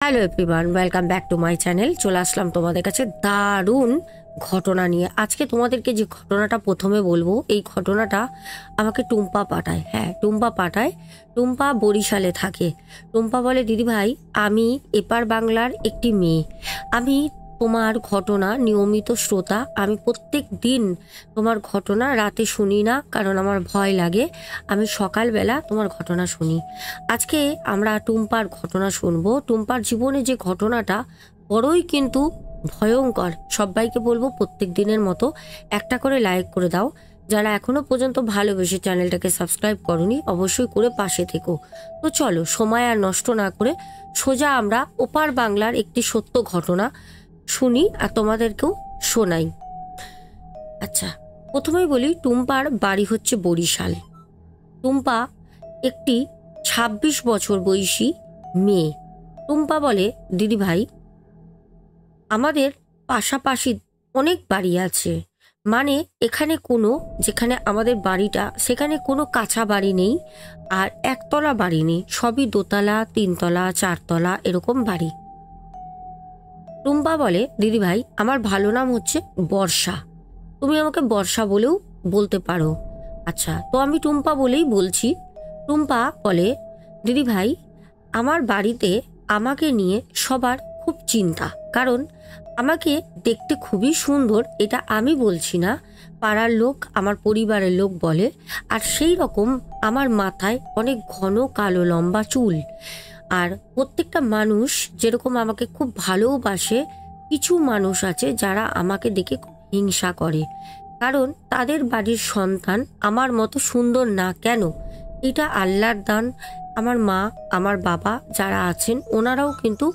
Hello everyone, welcome back to my channel. চলে আসলাম তোমাদের কাছে দারুণ ঘটনা নিয়ে। আজকে তোমাদেরকে যে ঘটনাটা প্রথমে বলবো, এই ঘটনাটা আমাকে টুম্পা পাঠায়। হ্যাঁ, টুম্পা পাঠায়। টুম্পা বরিশালে থাকে। টুম্পা বলে, দিদি ভাই, আমি এপার বাংলার একটি মেয়ে। আমি তোমার ঘটনা নিয়মিত শ্রোতা। আমি প্রত্যেক দিন তোমার ঘটনা রাতে শুনি না, কারণ আমার ভয় লাগে। আমি সকালবেলা তোমার ঘটনা শুনি। আজকে আমরা টুম্পার ঘটনা শুনবো। টুম্পার জীবনে যে ঘটনাটা বড়ই কিন্তু ভয়ঙ্কর। সবাইকে বলবো প্রত্যেক দিনের মতো একটা করে লাইক করে দাও। যারা এখনো পর্যন্ত ভালোবেসে চ্যানেলটাকে সাবস্ক্রাইব করনি, অবশ্যই করে পাশে থেকো। তো চলো, সময় আর নষ্ট না করে সোজা আমরা ওপার বাংলার একটি সত্য ঘটনা শুনি আর তোমাদেরকেও শোনাই। আচ্ছা, প্রথমেই বলি, টুম্পার বাড়ি হচ্ছে বরিশাল। টুম্পা একটি ২৬ বছর বয়সী মেয়ে। টুম্পা বলে, দিদি ভাই, আমাদের পাশাপাশি অনেক বাড়ি আছে। মানে এখানে কোনো, যেখানে আমাদের বাড়িটা সেখানে কোনো কাঁচা বাড়ি নেই, আর একতলা বাড়ি নেই, সবই দোতলা, তিনতলা, চারতলা এরকম বাড়ি। টুম্পা বলে, দিদি ভাই, আমার ভালো নাম হচ্ছে বর্ষা। তুমি আমাকে বর্ষা বলেও বলতে পারো। আচ্ছা, তো আমি টুম্পা বলেই বলছি। টুম্পা বলে, দিদি ভাই, আমার বাড়িতে আমাকে নিয়ে সবার খুব চিন্তা। কারণ আমাকে দেখতে খুবই সুন্দর, এটা আমি বলছি না, পাড়ার লোক, আমার পরিবারের লোক বলে। আর সেই রকম আমার মাথায় অনেক ঘন কালো লম্বা চুল। আর প্রত্যেকটা মানুষ যেরকম আমাকে খুব ভালোবাসে, কিছু মানুষ আছে যারা আমাকে দেখে খুব হিংসা করে, কারণ তাদের বাড়ির সন্তান আমার মতো সুন্দর না। কেন? এটা আল্লাহর দান। আমার মা, আমার বাবা যারা আছেন, ওনারাও কিন্তু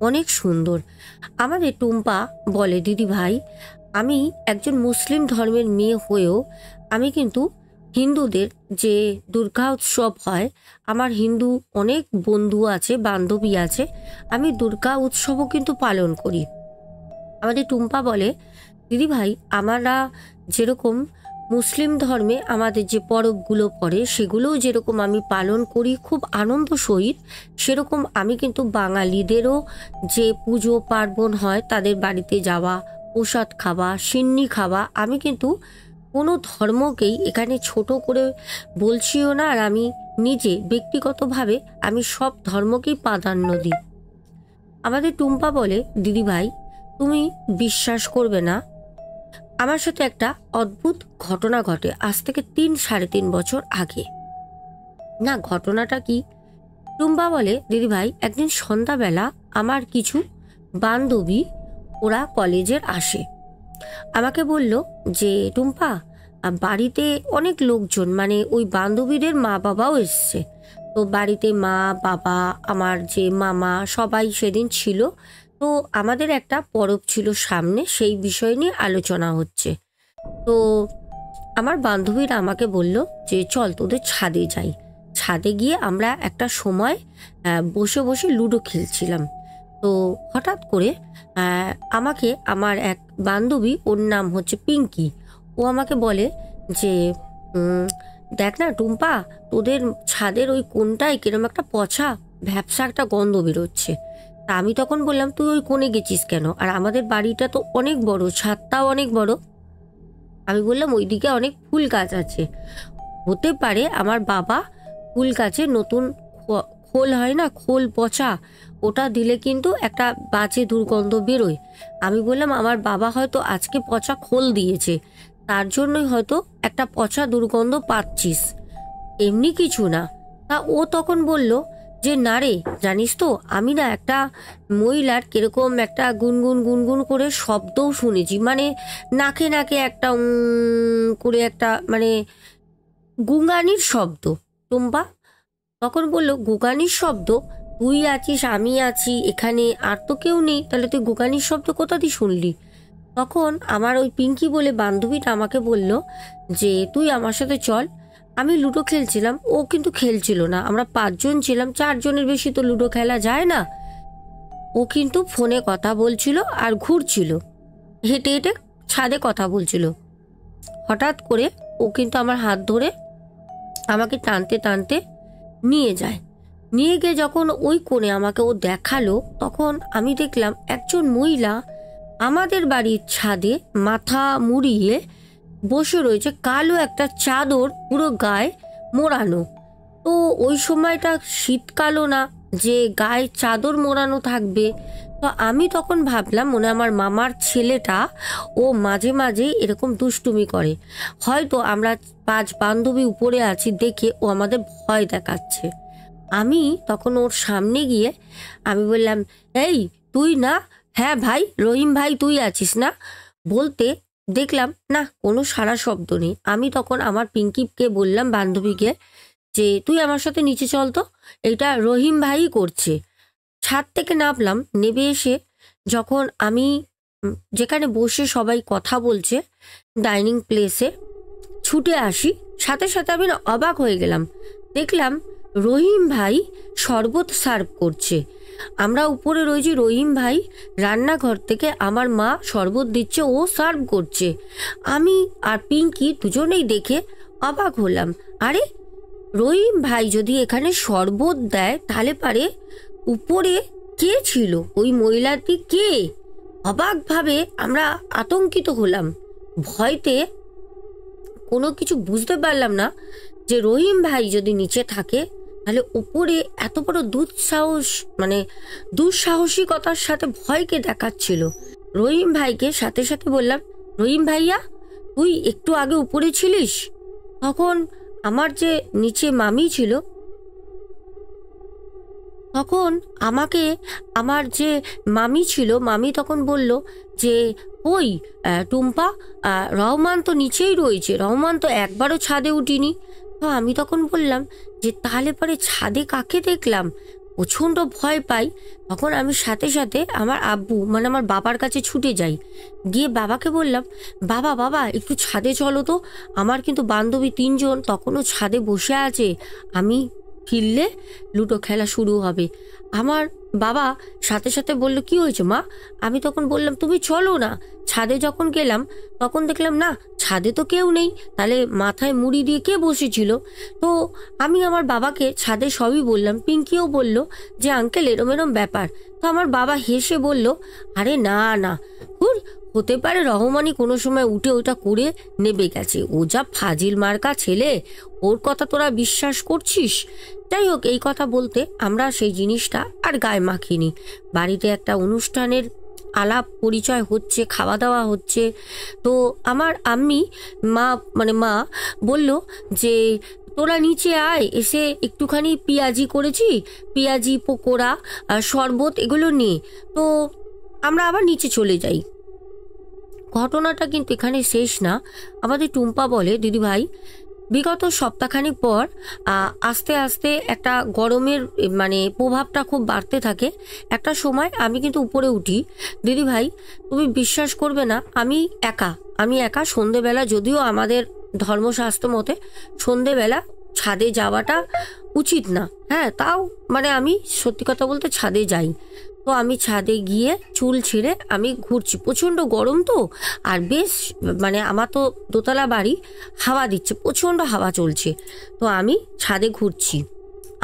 অনেক সুন্দর। আমাদের টুম্পা বলে, দিদি ভাই, আমি একজন মুসলিম ধর্মের মেয়ে হয়েও আমি কিন্তু হিন্দুদের যে দুর্গা উৎসব হয়, আমার হিন্দু অনেক বন্ধু আছে, বান্ধবী আছে, আমি দুর্গা উৎসবও কিন্তু পালন করি। আমাদের টুম্পা বলে, দিদি ভাই, আমরা যেরকম মুসলিম ধর্মে আমাদের যে পরবগুলো পড়ে সেগুলোও যেরকম আমি পালন করি খুব আনন্দ সহিত, সেরকম আমি কিন্তু বাঙালিদেরও যে পুজো পার্বণ হয় তাদের বাড়িতে যাওয়া, প্রসাদ খাওয়া, সিন্নি খাওয়া, আমি কিন্তু কোনো ধর্মকেই এখানে ছোট করে বলছিও না। আর আমি নিজে ব্যক্তিগতভাবে আমি সব ধর্মকেই প্রাধান্য দিই। আমাদের টুম্পা বলে, দিদি ভাই, তুমি বিশ্বাস করবে না, আমার সাথে একটা অদ্ভুত ঘটনা ঘটে আজ থেকে ৩-৩.৫ বছর আগে। না, ঘটনাটা কি? টুম্পা বলে, দিদি ভাই, একদিন সন্ধ্যাবেলা আমার কিছু বান্ধবী, ওরা কলেজের আসে, আমাকে বলল যে, টুম্পা, বাড়িতে অনেক লোকজন, মানে ওই বান্ধবীদের মা বাবাও এসছে। তো বাড়িতে মা বাবা, আমার যে মামা, সবাই সেদিন ছিল। তো আমাদের একটা পরব ছিল সামনে, সেই বিষয় নিয়ে আলোচনা হচ্ছে। তো আমার বান্ধবীরা আমাকে বলল যে, চল তোদের ছাদে যাই। ছাদে গিয়ে আমরা একটা সময় বসে বসে লুডো খেলছিলাম। তো হঠাৎ করে আমাকে আমার এক বান্ধবী, ওর নাম হচ্ছে পিঙ্কি, ও আমাকে বলে যে, দেখ না টুম্পা, তোদের ছাদের ওই কোণটায় কিরম একটা পচা ভ্যাপসা একটা গন্ধ বেরোচ্ছে। তা আমি তখন বললাম, তুই ওই কোণে গেছিস কেন? আর আমাদের বাড়িটা তো অনেক বড়, ছাদটাও অনেক বড়। আমি বললাম, ওইদিকে অনেক ফুল গাছ আছে, হতে পারে আমার বাবা ফুল গাছে নতুন খোল হয় না, খোল পচা, ওটা দিলে কিন্তু একটা বাজে দুর্গন্ধ বেরোয়। আমি বললাম, আমার বাবা হয়তো আজকে পচা খোল দিয়েছে, তার জন্যই হয়তো একটা পচা দুর্গন্ধ পাচ্ছিস, এমনি কিছু না। তা ও তখন বলল যে, না রে, জানিস তো, আমি না একটা মহিলার কিরকম একটা গুনগুন গুনগুন করে শব্দও শুনেছি, মানে নাকে নাকে একটা করে একটা, মানে গুঙানির শব্দ। টুম্পা তখন বলল, গুগানির শব্দ? তুই আছিস, আমি আছি এখানে, আর তো কেউ নেই, তাহলে তুই গুগানির শব্দ কোথা দিয়ে শুনলি? তখন আমার ওই পিঙ্কি বলে বান্ধবীটা আমাকে বলল যে, তুই আমার সাথে চল। আমি লুডো খেলছিলাম, ও কিন্তু খেলছিল না, আমরা ৫ জন ছিলাম, ৪ জনের বেশি তো লুডো খেলা যায় না। ও কিন্তু ফোনে কথা বলছিল আর ঘুরছিল, হেঁটে হেঁটে ছাদে কথা বলছিল। হঠাৎ করে ও কিন্তু আমার হাত ধরে আমাকে টানতে টানতে নিয়ে যায়। নিয়ে গিয়ে যখন ওই কোণে আমাকে ও দেখালো, তখন আমি দেখলাম একজন মহিলা আমাদের বাড়ির ছাদে মাথা মুড়িয়ে বসে রয়েছে, কালো একটা চাদর পুরো গায়ে মোড়ানো। তো ওই সময়টা শীতকালও না যে গায়ে চাদর মোড়ানো থাকবে। তো আমি তখন ভাবলাম মনে আমার মামার ছেলেটা ও মাঝে মাঝে এরকম দুষ্টুমি করে, হয়তো আমরা 5 বান্ধবী উপরে আছি দেখে ও আমাদের ভয় দেখাচ্ছে। আমি তখন ওর সামনে গিয়ে আমি বললাম, এই তুই না? হ্যাঁ ভাই, রহিম ভাই তুই আছিস না? বলতে দেখলাম না কোনো সারা শব্দ নেই। আমি তখন আমার পিঙ্কিকে বললাম, বান্ধবীকে, যে তুই আমার সাথে নিচে চল তো, এটা রহিম ভাই করছে। ছাদ থেকে নামলাম, নেমে এসে যখন আমি যেখানে বসে সবাই কথা বলছে ডাইনিং প্লেসে ছুটে আসি, সাথে সাথে আমি না অবাক হয়ে গেলাম। দেখলাম রহিম ভাই শরবত সার্ভ করছে। আমরা উপরে রয়েছি, রহিম ভাই রান্নাঘর থেকে আমার মা শরবত দিচ্ছে, ও সার্ভ করছে। আমি আর পিঙ্কি দুজনেই দেখে অবাক হলাম। আরে রহিম ভাই যদি এখানে শরবত দেয় তাহলে পারে উপরে কে ছিল? ওই মহিলাটি কে? অবাকভাবে আমরা আতঙ্কিত হলাম, ভয়তে কোনো কিছু বুঝতে পারলাম না যে রহিম ভাই যদি নিচে থাকে তাহলে উপরে এত বড় দুঃসাহসিকতার সাথে ভয়কে দেখাচ্ছিল। রহিম ভাইকে সাথে সাথে বললাম, রহিম ভাইয়া তুই একটু আগে উপরে ছিলিস? তখন আমার যে নিচে মামি ছিল, তখন আমাকে আমার যে মামি ছিল, মামি তখন বলল যে ওই টুম্পা, রহমান তো নিচেই রয়েছে, রহমান তো একবারও ছাদে উঠিনি। তো আমি তখন বললাম যে তাহলে পরে ছাদে কাকে দেখলাম? প্রচণ্ড ভয় পাই। তখন আমি সাথে সাথে আমার আব্বু মানে আমার বাবার কাছে ছুটে যাই, গিয়ে বাবাকে বললাম, বাবা বাবা একটু ছাদে চলো তো, আমার কিন্তু বান্ধবী 3 জন তখনও ছাদে বসে আছে, আমি ফিরলে লুডো খেলা শুরু হবে। আমার বাবা সাথে সাথে বলল, কি হয়েছে মা? আমি তখন বললাম, তুমি চলো না। ছাদে যখন গেলাম তখন দেখলাম না, ছাদে তো কেউ নেই, তাহলে মাথায় মুড়ি দিয়ে কে বসেছিল? তো আমি আমার বাবাকে ছাদে সবই বললাম। পিঙ্কিও বলল যে আঙ্কেল এরম এরম ব্যাপার। তো আমার বাবা হেসে বলল, আরে না না, হতে পারে রহমানই কোনো সময় উঠে ওটা করে নেবে গেছে, ও যা ফাজিল মার্কা ছেলে, ওর কথা তোরা বিশ্বাস করছিস? যাই হোক, এই কথা বলতে আমরা সেই জিনিসটা আর গায়ে মাখিনি। বাড়িতে একটা অনুষ্ঠানের আলাপ পরিচয় হচ্ছে, খাওয়া দাওয়া হচ্ছে। তো আমার মা বলল যে তোরা নিচে আয়, এসে একটুখানি পেঁয়াজি করেছি, পেঁয়াজি পকোড়া শরবত এগুলো নিয়ে। তো আমরা আবার নিচে চলে যাই। ঘটনাটা কিন্তু এখানে শেষ না। আমাদের টুম্পা বলে, দিদি ভাই বিগত সপ্তাহখানিক পর আস্তে আস্তে একটা গরমের প্রভাবটা খুব বাড়তে থাকে। একটা সময় আমি কিন্তু উপরে উঠি, দিদি ভাই তুমি বিশ্বাস করবে না, আমি একা সন্ধেবেলা, যদিও আমাদের ধর্মশাস্ত্র মতে সন্ধেবেলা ছাদে যাওয়াটা উচিত না, হ্যাঁ তাও আমি সত্যি কথা বলতে ছাদে যাই। তো আমি ছাদে গিয়ে চুল ছিঁড়ে আমি ঘুরছি, প্রচণ্ড গরম তো, আর বেশ আমার তো দোতলা বাড়ি, হাওয়া দিচ্ছে, প্রচণ্ড হাওয়া চলছে। তো আমি ছাদে ঘুরছি,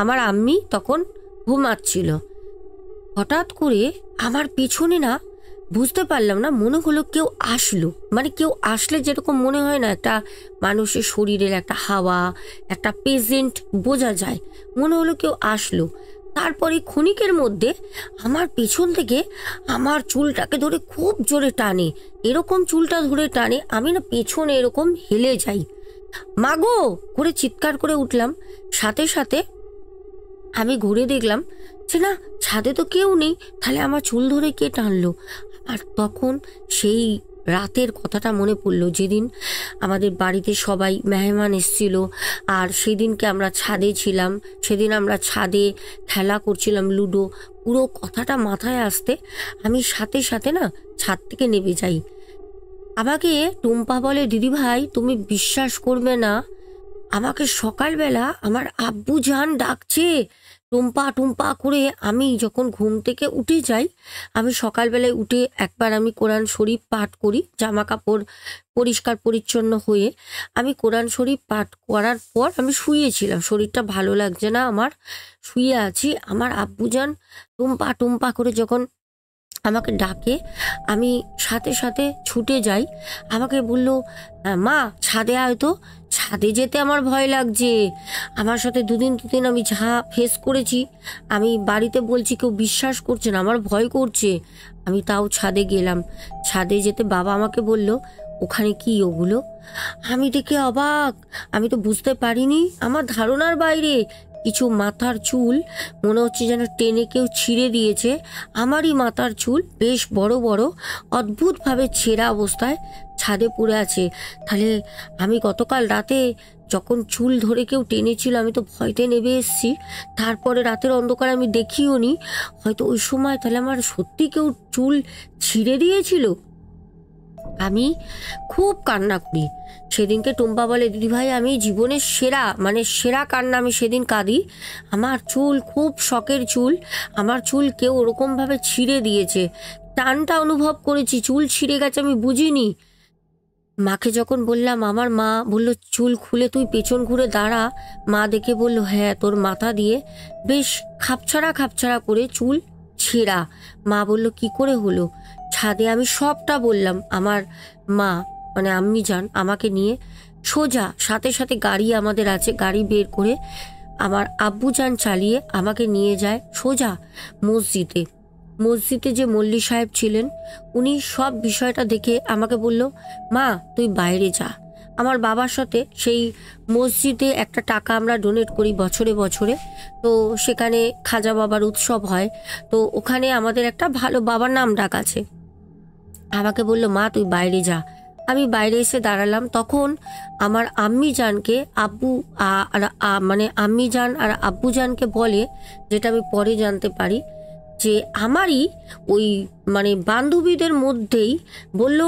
আমার আম্মি তখন ঘুমাচ্ছিল। হঠাৎ করে আমার পেছনে না, বুঝতে পারলাম না, মনে হলো কেউ আসলো। কেউ আসলে যেরকম মনে হয় না, একটা মানুষের শরীরের একটা হাওয়া, একটা প্রেজেন্ট বোঝা যায়, মনে হলো কেউ আসলো। তারপরে ক্ষণিকের মধ্যে আমার পেছন থেকে আমার চুলটাকে ধরে খুব জোরে টানে, এরকম চুলটা ধরে টানে, আমি না পেছনে এরকম হেলে যাই। মাগো করে চিৎকার করে উঠলাম। সাথে সাথে আমি ঘুরে দেখলাম যে না, ছাদে তো কেউ নেই, তাহলে আমার চুল ধরে কে টানলো? আর তখন সেই রাতের কথাটা মনে পড়লো, যেদিন আমাদের বাড়িতে সবাই মেহমান এসেছিল, আর সেদিনকে আমরা ছাদে ছিলাম, সেদিন আমরা ছাদে খেলা করছিলাম লুডো। পুরো কথাটা মাথায় আসতে আমি সাথে সাথে না ছাদ থেকে নেমে যাই। আমাকে টুম্পা বলে, দিদি ভাই তুমি বিশ্বাস করবে না, আমাকে সকালবেলা আমার আব্বু জান ডাকছে, টুম্পা টুম্পা করে আমি যখন ঘুম থেকে উঠে যাই, আমি সকালবেলায় উঠে একবার আমি কোরআন শরীফ পাঠ করি, জামা কাপড় পরিষ্কার পরিচ্ছন্ন হয়ে আমি কোরআন শরীফ পাঠ করার পর আমি শুয়েছিলাম, শরীরটা ভালো লাগছে না আমার, শুয়ে আছি। আমার আব্বুজান টুম্পা টুম্পা করে যখন আমাকে ডাকে, আমি সাথে সাথে ছুটে যাই। আমাকে বলল, মা ছাদে আয় তো। ছাদে যেতে আমার ভয় লাগছে। আমার সাথে দুদিন আমি যা ফেস করেছি, আমি বাড়িতে বলছি, কেউ বিশ্বাস করছে না, আমার ভয় করছে। আমি তাও ছাদে গেলাম। ছাদে যেতে বাবা আমাকে বলল, ওখানে কি ওগুলো? আমি দেখে অবাক, আমি তো বুঝতে পারিনি, আমার ধারণার বাইরে। কিছু মাথার চুল মনে হচ্ছে যেন টেনে কেউ ছিঁড়ে দিয়েছে। আমারই মাথার চুল বেশ বড় বড়, অদ্ভুতভাবে ছেঁড়া অবস্থায় ছাদে পড়ে আছে। তাহলে আমি গতকাল রাতে যখন চুল ধরে কেউ টেনেছিল, আমি তো ভয়তে নেমে এসেছি। তারপরে রাতের অন্ধকারে আমি দেখিও নি, হয়তো ওই সময় তাহলে আমার সত্যি কেউ চুল ছিঁড়ে দিয়েছিল। আমি খুব কান্না করি সেদিনকে। টুম্পা বলে, দিদিভাই আমি জীবনের সেরা কান্না আমি সেদিন কাঁদি। আমার চুল খুব শখের চুল, আমার চুল কেউ ওরকমভাবে ছিঁড়ে দিয়েছে। টানটা অনুভব করেছি, চুল ছিঁড়ে গেছে আমি বুঝিনি। মাকে যখন বললাম, আমার মা বলল, চুল খুলে তুই পেছন ঘুরে দাঁড়া। মা দেখে বলল, হ্যাঁ তোর মাথা দিয়ে বেশ খাপছাড়া খাপছাড়া করে চুল ছেঁড়া। মা বলল, কি করে হলো? ছাদে আমি সবটা বললাম। আমার মা মানে আম্মি যান আমাকে নিয়ে সোজা, সাথে সাথে গাড়ি আমাদের আছে, গাড়ি বের করে আমার আব্বু যান চালিয়ে আমাকে নিয়ে যায় সোজা মসজিদে। মসজিদে যে মল্লি সাহেব ছিলেন, উনি সব বিষয়টা দেখে আমাকে বলল, মা তুই বাইরে যা। আমার বাবার সাথে সেই মসজিদে একটা টাকা আমরা ডোনেট করি বছরে বছরে, তো সেখানে খাজা বাবার উৎসব হয়, তো ওখানে আমাদের একটা ভালো বাবার নাম ডাক আছে। আমাকে বলল, মা তুই বাইরে যা। আমি বাইরে এসে দাঁড়ালাম। তখন আমার আম্মি জানকে আব্বু মানে আম্মি জান আর আব্বু জানকে বলে, যেটা আমি পরে জানতে পারি, যে আমারই ওই মানে বান্ধবীদের মধ্যেই, বলল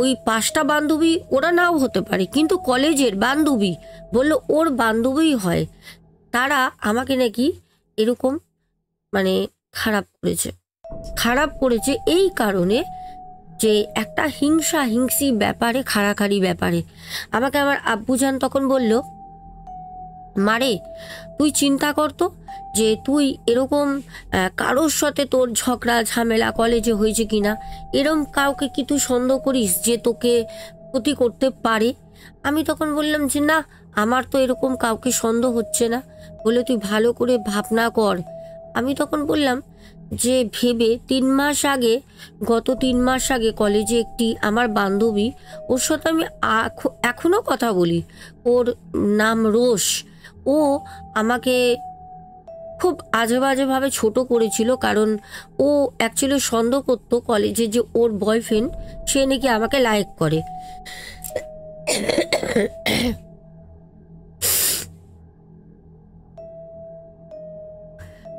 ওই 5টা বান্ধবী ওরা নাও হতে পারে, কিন্তু কলেজের বান্ধবী, বলল ওর বান্ধবীই হয়। তারা আমাকে নাকি এরকম মানে খারাপ করেছে এই কারণে যে একটা হিংসি ব্যাপারে, খাড়াখাড়ি ব্যাপারে। আমাকে আমার আব্বুজান তখন বলল, মারে তুই চিন্তা করতো যে তুই এরকম কারোর সাথে তোর ঝগড়া ঝামেলা কলেজে হয়েছে কিনা, এরম কাউকে কি তুই সন্দেহ করিস যে তোকে ক্ষতি করতে পারে? আমি তখন বললাম যে না, আমার তো এরকম কাউকে সন্দেহ হচ্ছে না। বলে, তুই ভালো করে ভাবনা কর। আমি তখন বললাম যে ভেবে 3 মাস আগে, গত 3 মাস আগে কলেজে একটি আমার বান্ধবী, ওর সাথে আমি এখনো কথা বলি, ওর নাম রোশ। ও আমাকে খুব আজে বাজেভাবে ছোট করেছিল, কারণ ও অ্যাকচুয়ালি সন্দেহ করতো কলেজে যে ওর বয়ফ্রেন্ড সে নাকি আমাকে লাইক করে।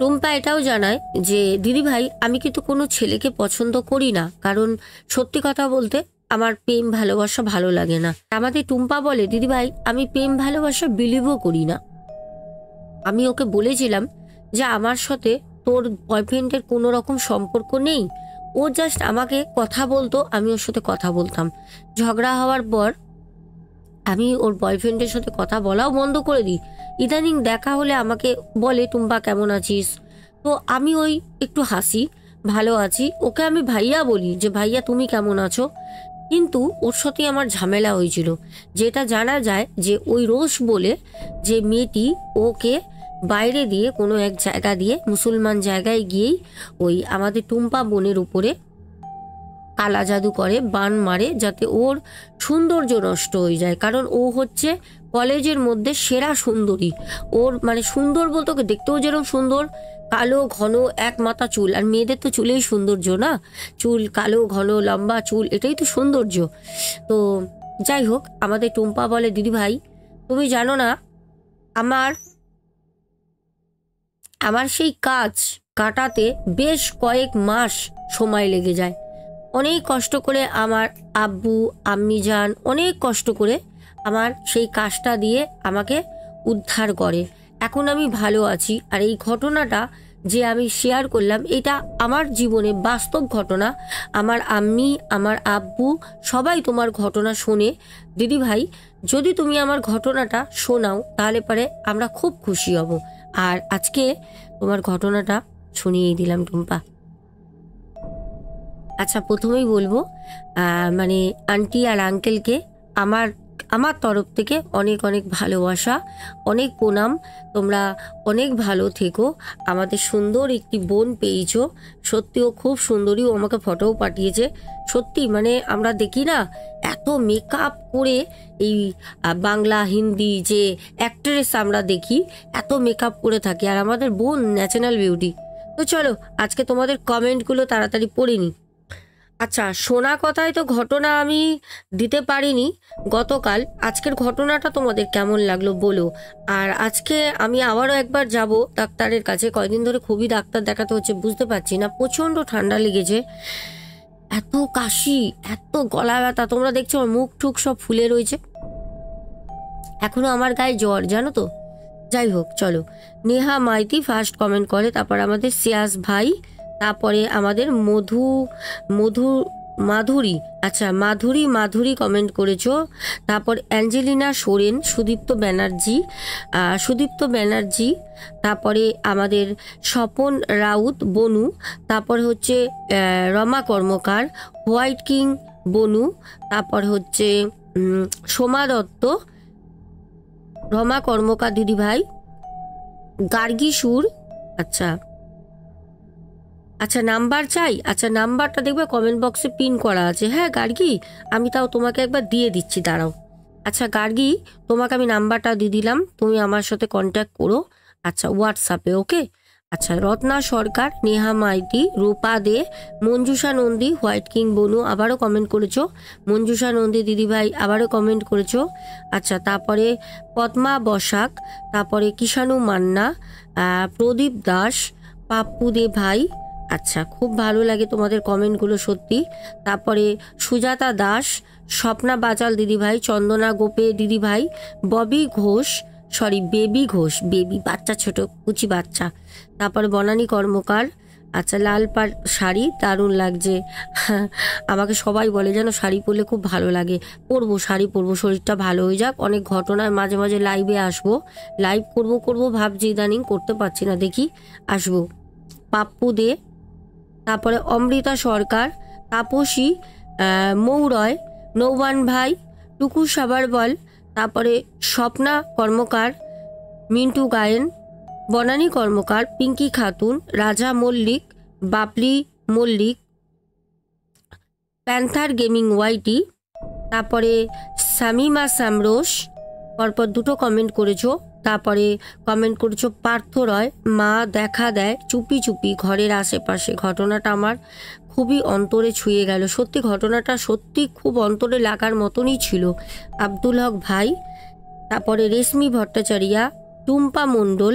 টুম্পা এটাও জানায় যে দিদিভাই আমি কিন্তু কোনো ছেলেকে পছন্দ করি না, কারণ সত্যি কথা বলতে আমার প্রেম ভালোবাসা ভালো লাগে না। আমাদের টুম্পা বলে, দিদিভাই আমি প্রেম ভালোবাসা বিলিভও করি না। আমি ওকে বলেছিলাম যে আমার সাথে তোর বয়ফ্রেন্ডের কোনো রকম সম্পর্ক নেই, ও জাস্ট আমাকে কথা বলতো, আমি ওর সাথে কথা বলতাম। ঝগড়া হওয়ার পর আমি ওর বয়ফ্রেন্ডের সাথে কথা বলাও বন্ধ করে দিই। ইদানিং দেখা হলে আমাকে বলে, টুম্পা কেমন আছিস? তো আমি ওই একটু হাসি, ভালো আছি। ওকে আমি ভাইয়া বলি, যে ভাইয়া তুমি কেমন আছো? কিন্তু ওর সাথে আমার ঝামেলা হয়েছিল। যেটা জানা যায় যে ওই রোশ বলে যে মেয়েটি ওকে বাইরে দিয়ে কোনো এক জায়গা দিয়ে, মুসলমান জায়গায় গিয়েই ওই আমাদের টুম্পা বোনের উপরে কালা জাদু করে, বান মারে, যাতে ওর সৌন্দর্য নষ্ট হয়ে যায়। কারণ ও হচ্ছে কলেজের মধ্যে সেরা সুন্দরী। ওর মানে সুন্দর বলতে, ওকে দেখতেও যেরকম সুন্দর, কালো ঘন এক মাথা চুল, আর মেয়েদের তো চুলেই সৌন্দর্য না, চুল কালো ঘন লম্বা চুল, এটাই তো সৌন্দর্য। তো যাই হোক, আমাদের টুম্পা বলে, দিদিভাই তুমি জানো না, আমার আমার সেই কাজ কাটাতে বেশ কয়েক মাস সময় লেগে যায়। অনেক কষ্ট করে আমার আব্বু আম্মি যান অনেক কষ্ট করে আমার সেই কাজটা দিয়ে আমাকে উদ্ধার করে। এখন আমি ভালো আছি। আর এই ঘটনাটা যে আমি শেয়ার করলাম, এটা আমার জীবনে বাস্তব ঘটনা। আমার আম্মি, আমার আব্বু সবাই তোমার ঘটনা শোনে। দিদি ভাই, যদি তুমি আমার ঘটনাটা শোনাও তাহলে পরে আমরা খুব খুশি হব। আর আজকে তোমার ঘটনাটা শুনিয়েই দিলাম টুম্পা। আচ্ছা, প্রথমেই বলবো মানে আন্টি আর আঙ্কেলকে আমার আমার তরফ থেকে অনেক অনেক ভালোবাসা, অনেক প্রণাম। তোমরা অনেক ভালো থেকো। আমাদের সুন্দর একটি বোন পেয়েছো, সত্যিও খুব সুন্দরী। ও আমাকে ফটোও পাঠিয়েছে। সত্যি মানে আমরা দেখি না এত মেকআপ করে, এই বাংলা হিন্দি যে অ্যাক্ট্রেস আমরা দেখি এত মেকআপ করে থাকে, আর আমাদের বোন ন্যাচারাল বিউটি। তো চলো আজকে তোমাদের কমেন্টগুলো তাড়াতাড়ি পড়ে নিই। আচ্ছা, শোনা কথায় তো ঘটনা আমি দিতে পারিনি গতকাল। আজকের ঘটনাটা তোমাদের কেমন লাগলো বলো। আর আজকে আমি আবারও একবার যাব ডাক্তারের কাছে। কয়দিন ধরে খুবই ডাক্তার দেখাতে হচ্ছে, বুঝতে পারছি না, প্রচণ্ড ঠান্ডা লেগেছে, এত কাশি, এত গলা ব্যথা। তোমরা দেখছো আমার মুখ ঠুক সব ফুলে রয়েছে, এখনো আমার গায়ে জ্বর, জানো তো। যাই হোক, চলো। নেহা মাইতি ফার্স্ট কমেন্ট করে, তারপর আমাদের সিয়াস ভাই, তারপরে আমাদের মাধুরী, আচ্ছা মাধুরী কমেন্ট করেছো। তারপর অ্যাঞ্জেলিনা সোরেন, সুদীপ্ত ব্যানার্জি, তারপরে আমাদের স্বপন রাউত বনু, তারপর হচ্ছে রমা কর্মকার, হোয়াইট কিং বনু, তারপর হচ্ছে সোমা দত্ত, রমা কর্মকার দিদি ভাই, গার্গী সুর। আচ্ছা নাম্বার চাই। আচ্ছা, নাম্বারটা দেখবে কমেন্ট বক্সে পিন করা আছে। হ্যাঁ গার্গী, আমি তাও তোমাকে একবার দিয়ে দিচ্ছি, দাঁড়াও। আচ্ছা গার্গী, তোমাকে আমি নাম্বারটা দিয়ে দিলাম, তুমি আমার সাথে কন্ট্যাক্ট করো। আচ্ছা, হোয়াটসঅ্যাপে, ওকে। আচ্ছা, রত্না সরকার, নেহা মাইতি, রূপা দে, মঞ্জুষা নন্দী, হোয়াইট কিং বনু আবারও কমেন্ট করেছো। মঞ্জুষা নন্দী দিদিভাই আবারও কমেন্ট করেছো। আচ্ছা, তারপরে পদ্মা বসাক, তারপরে কিষাণু মান্না, প্রদীপ দাস, পাপ্পু দে ভাই। আচ্ছা, খুব ভালো লাগে তোমাদের কমেন্টগুলো সত্যি। তারপরে সুজাতা দাস, স্বপ্না বাচাল দিদিভাই, চন্দনা গোপে দিদিভাই, ববি ঘোষ, বেবি ঘোষ, বেবি বাচ্চা, ছোট কুচি বাচ্চা। তারপরে বনানী কর্মকার। আচ্ছা, লাল শাড়ি দারুণ লাগছে। আমাকে সবাই বলে যেন শাড়ি পরলে খুব ভালো লাগে। পরবো, শাড়ি পরবো, শরীরটা ভালো হয়ে যাক। অনেক ঘটনায় মাঝে মাঝে লাইভে আসবো, লাইভ করবো ভাবছি, ইদানিং করতে পারছি না, দেখি আসবো। পাপ্পু দে, তারপরে অমৃতা সরকার, তাপসী মৌরয়, নৌবান ভাই, টুকু সাবারবল, তারপরে স্বপ্না কর্মকার, মিন্টু গায়েন, বনানী কর্মকার, Pinki Khatun, Raja Mallick, Bapli Mallick, panther gaming YT, তারপরে শামিমা সামরোস, পরপর দুটো কমেন্ট করেছো। তারপরে কমেন্ট করেছো পার্থ রয়, মা দেখা দেয় চুপি চুপি ঘরের আশেপাশে। ঘটনাটা আমার খুবই অন্তরে ছুঁয়ে গেল, সত্যি ঘটনাটা সত্যি খুব অন্তরে লাগার মতনই ছিল। আব্দুল হক ভাই, তারপরে রেশমি ভট্টাচার্যা, টুম্পা মণ্ডল,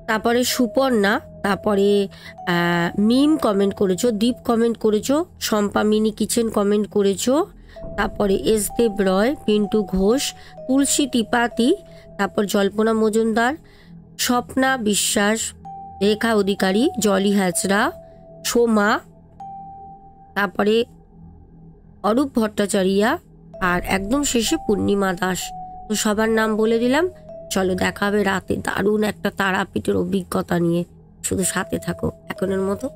তারপরে সুপর্ণা, তারপরে মিম কমেন্ট করেছো, দীপ কমেন্ট করেছো, শম্পা মিনি কিচেন কমেন্ট করেছো, তারপরে এস দেব রয়, পিন্টু ঘোষ, তুলসী ত্রিপাঠী, তারপর জল্পনা মজুমদার, স্বপ্না বিশ্বাস, রেখা অধিকারী, জলি হাজরা, সোমা, তারপরে অরূপ ভট্টাচার্যা, আর একদম শেষে পূর্ণিমা দাস। তো সবার নাম বলে দিলাম। চলো দেখা হবে রাতে দারুণ একটা তারাপীঠের অভিজ্ঞতা নিয়ে, শুধু সাথে থাকো। এখনের মতো